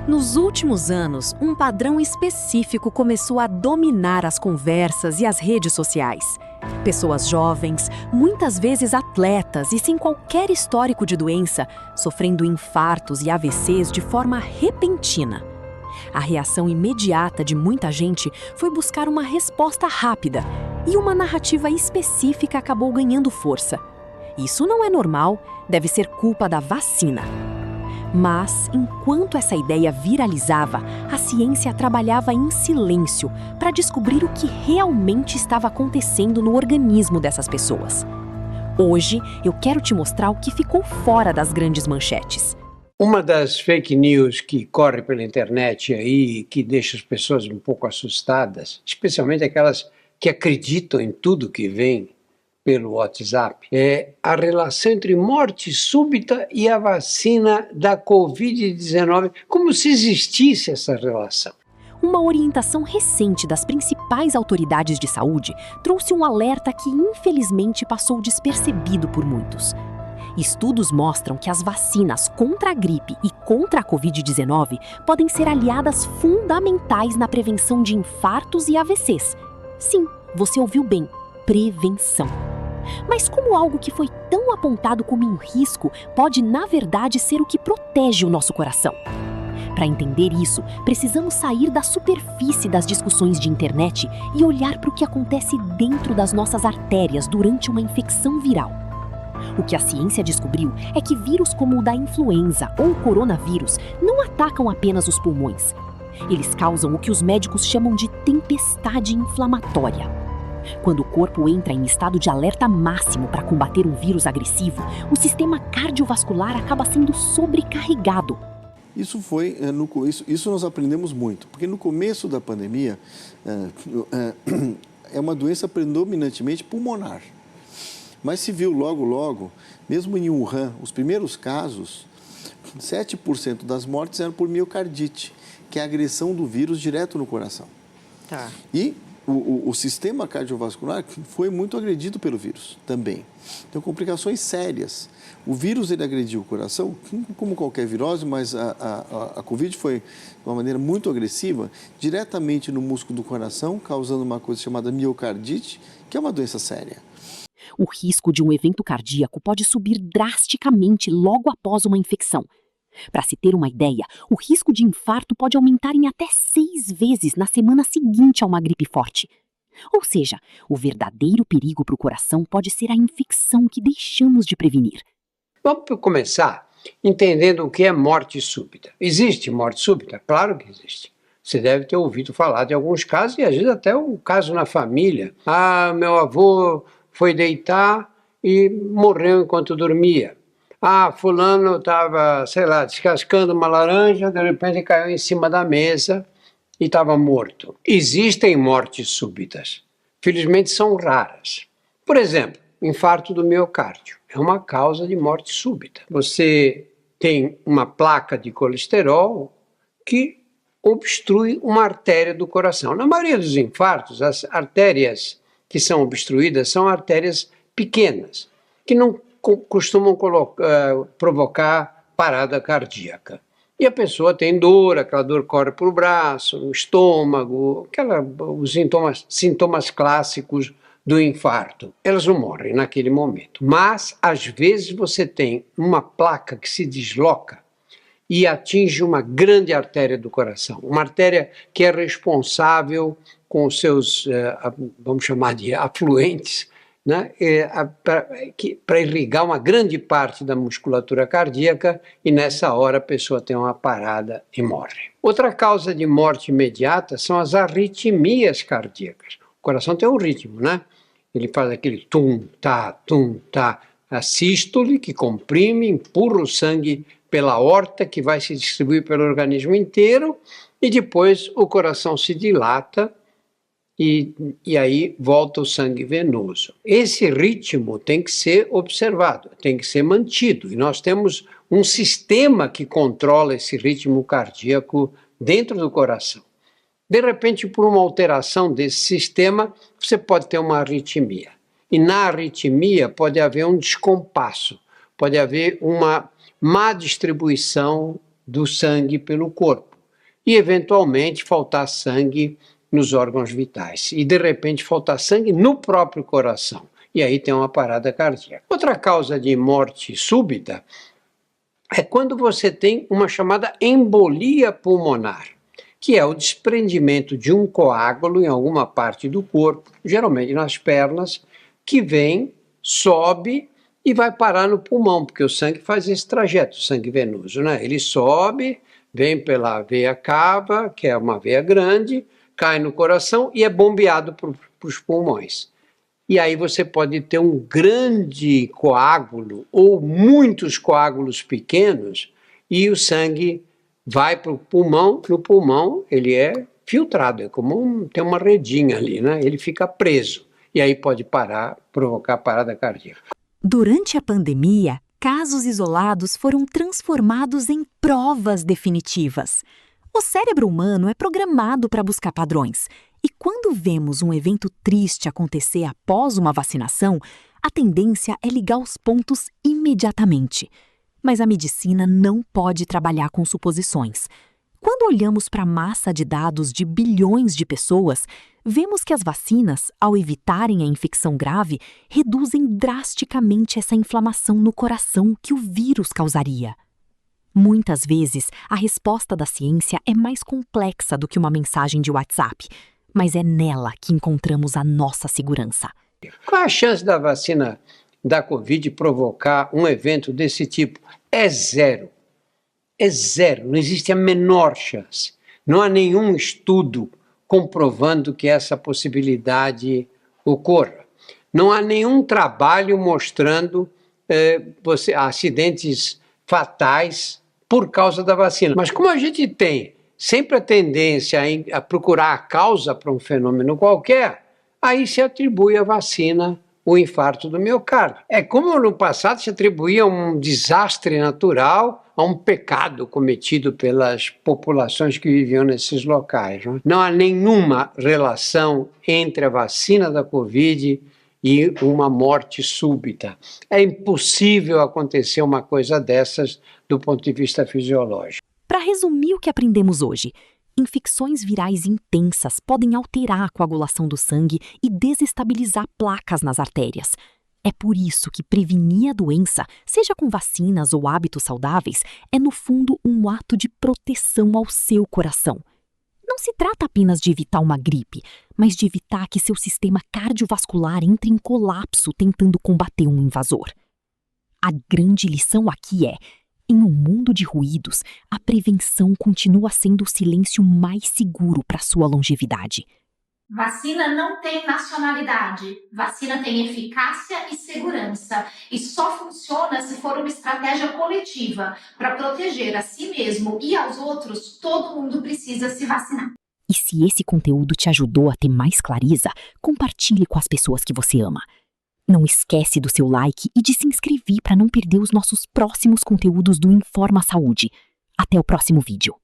Nos últimos anos, um padrão específico começou a dominar as conversas e as redes sociais. Pessoas jovens, muitas vezes atletas e sem qualquer histórico de doença, sofrendo infartos e AVCs de forma repentina. A reação imediata de muita gente foi buscar uma resposta rápida, e uma narrativa específica acabou ganhando força. Isso não é normal, deve ser culpa da vacina. Mas, enquanto essa ideia viralizava, a ciência trabalhava em silêncio para descobrir o que realmente estava acontecendo no organismo dessas pessoas. Hoje, eu quero te mostrar o que ficou fora das grandes manchetes. Uma das fake news que corre pela internet aí, que deixa as pessoas um pouco assustadas, especialmente aquelas que acreditam em tudo que vem pelo WhatsApp, é a relação entre morte súbita e a vacina da Covid-19, como se existisse essa relação. Uma orientação recente das principais autoridades de saúde trouxe um alerta que, infelizmente, passou despercebido por muitos. Estudos mostram que as vacinas contra a gripe e contra a Covid-19 podem ser aliadas fundamentais na prevenção de infartos e AVCs. Sim, você ouviu bem, prevenção. Mas como algo que foi tão apontado como um risco pode, na verdade, ser o que protege o nosso coração? Para entender isso, precisamos sair da superfície das discussões de internet e olhar para o que acontece dentro das nossas artérias durante uma infecção viral. O que a ciência descobriu é que vírus como o da influenza ou o coronavírus não atacam apenas os pulmões. Eles causam o que os médicos chamam de tempestade inflamatória. Quando o corpo entra em estado de alerta máximo para combater um vírus agressivo, o sistema cardiovascular acaba sendo sobrecarregado. Isso nós aprendemos muito, porque no começo da pandemia é uma doença predominantemente pulmonar. Mas se viu logo, mesmo em Wuhan, os primeiros casos, 7% das mortes eram por miocardite, que é a agressão do vírus direto no coração. Tá. E o sistema cardiovascular foi muito agredido pelo vírus também. Então, complicações sérias. O vírus ele agrediu o coração, como qualquer virose, mas a Covid foi de uma maneira muito agressiva, diretamente no músculo do coração, causando uma coisa chamada miocardite, que é uma doença séria. O risco de um evento cardíaco pode subir drasticamente logo após uma infecção. Para se ter uma ideia, o risco de infarto pode aumentar em até 6 vezes na semana seguinte a uma gripe forte. Ou seja, o verdadeiro perigo para o coração pode ser a infecção que deixamos de prevenir. Vamos começar entendendo o que é morte súbita. Existe morte súbita? Claro que existe. Você deve ter ouvido falar de alguns casos, e às vezes até um caso na família. Meu avô foi deitar e morreu enquanto dormia. Fulano estava, descascando uma laranja, de repente caiu em cima da mesa e estava morto. Existem mortes súbitas. Felizmente são raras. Por exemplo, infarto do miocárdio. É uma causa de morte súbita. Você tem uma placa de colesterol que obstrui uma artéria do coração. Na maioria dos infartos, as artérias que são obstruídas são artérias pequenas, que não costumam provocar parada cardíaca. E a pessoa tem dor, aquela dor corre para o braço, no estômago, os sintomas clássicos do infarto. Elas não morrem naquele momento. Mas, às vezes, você tem uma placa que se desloca e atinge uma grande artéria do coração. Uma artéria que é responsável com os seus, vamos chamar de afluentes, né, para irrigar uma grande parte da musculatura cardíaca, e nessa hora a pessoa tem uma parada e morre. Outra causa de morte imediata são as arritmias cardíacas. O coração tem um ritmo, né? Ele faz aquele tum-tá, a sístole, que comprime, empurra o sangue pela aorta, que vai se distribuir pelo organismo inteiro, e depois o coração se dilata, e aí volta o sangue venoso. Esse ritmo tem que ser observado, tem que ser mantido. E nós temos um sistema que controla esse ritmo cardíaco dentro do coração. De repente, por uma alteração desse sistema, você pode ter uma arritmia. E na arritmia pode haver um descompasso, pode haver uma má distribuição do sangue pelo corpo. e, eventualmente, faltar sangue nos órgãos vitais. E, de repente, faltar sangue no próprio coração. E aí tem uma parada cardíaca. Outra causa de morte súbita é quando você tem uma chamada embolia pulmonar, que é o desprendimento de um coágulo em alguma parte do corpo, geralmente nas pernas, que vem, sobe e vai parar no pulmão, porque o sangue faz esse trajeto, o sangue venoso, né? Ele sobe, vem pela veia cava, que é uma veia grande, cai no coração e é bombeado para os pulmões. E aí você pode ter um grande coágulo ou muitos coágulos pequenos e o sangue vai para o pulmão. No pulmão ele é filtrado, é como tem uma redinha ali, né? Ele fica preso e aí pode provocar parada cardíaca. Durante a pandemia, casos isolados foram transformados em provas definitivas. O cérebro humano é programado para buscar padrões. E quando vemos um evento triste acontecer após uma vacinação, a tendência é ligar os pontos imediatamente. Mas a medicina não pode trabalhar com suposições. Quando olhamos para a massa de dados de bilhões de pessoas, vemos que as vacinas, ao evitarem a infecção grave, reduzem drasticamente essa inflamação no coração que o vírus causaria. Muitas vezes, a resposta da ciência é mais complexa do que uma mensagem de WhatsApp, mas é nela que encontramos a nossa segurança. Qual a chance da vacina da Covid provocar um evento desse tipo? É zero. É zero, não existe a menor chance. Não há nenhum estudo comprovando que essa possibilidade ocorra. Não há nenhum trabalho mostrando acidentes fatais por causa da vacina. Mas como a gente tem sempre a tendência a procurar a causa para um fenômeno qualquer, aí se atribui à vacina o infarto do miocárdio. É como no passado se atribuía um desastre natural a um pecado cometido pelas populações que viviam nesses locais. Não há nenhuma relação entre a vacina da Covid e uma morte súbita. É impossível acontecer uma coisa dessas do ponto de vista fisiológico. Para resumir o que aprendemos hoje, infecções virais intensas podem alterar a coagulação do sangue e desestabilizar placas nas artérias. É por isso que prevenir a doença, seja com vacinas ou hábitos saudáveis, é no fundo um ato de proteção ao seu coração. Não se trata apenas de evitar uma gripe, mas de evitar que seu sistema cardiovascular entre em colapso tentando combater um invasor. A grande lição aqui é: em um mundo de ruídos, a prevenção continua sendo o silêncio mais seguro para sua longevidade. Vacina não tem nacionalidade. Vacina tem eficácia e segurança. E só funciona se for uma estratégia coletiva. Para proteger a si mesmo e aos outros, todo mundo precisa se vacinar. E se esse conteúdo te ajudou a ter mais clareza, compartilhe com as pessoas que você ama. Não esquece do seu like e de se inscrever para não perder os nossos próximos conteúdos do Informa Saúde. Até o próximo vídeo.